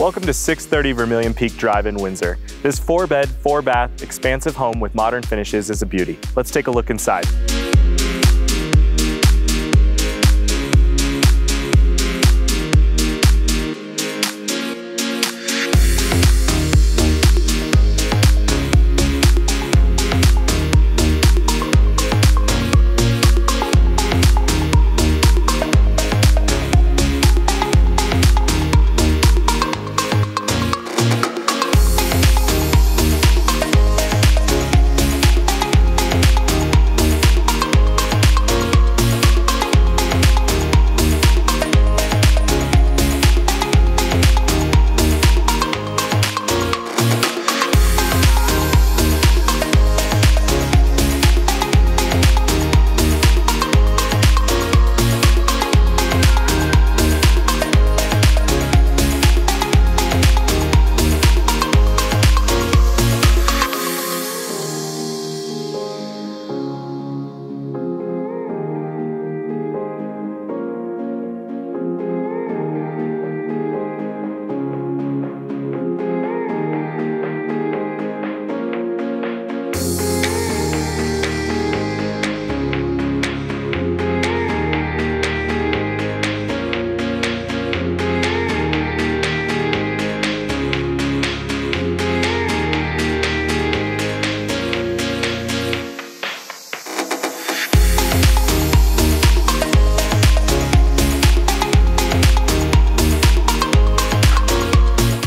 Welcome to 630 Vermilion Peak Drive in Windsor. This 4-bed, 4-bath, expansive home with modern finishes is a beauty. Let's take a look inside.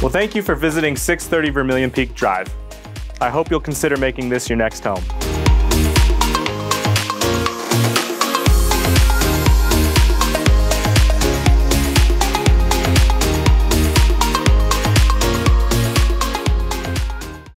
Well, thank you for visiting 630 Vermilion Peak Drive. I hope you'll consider making this your next home.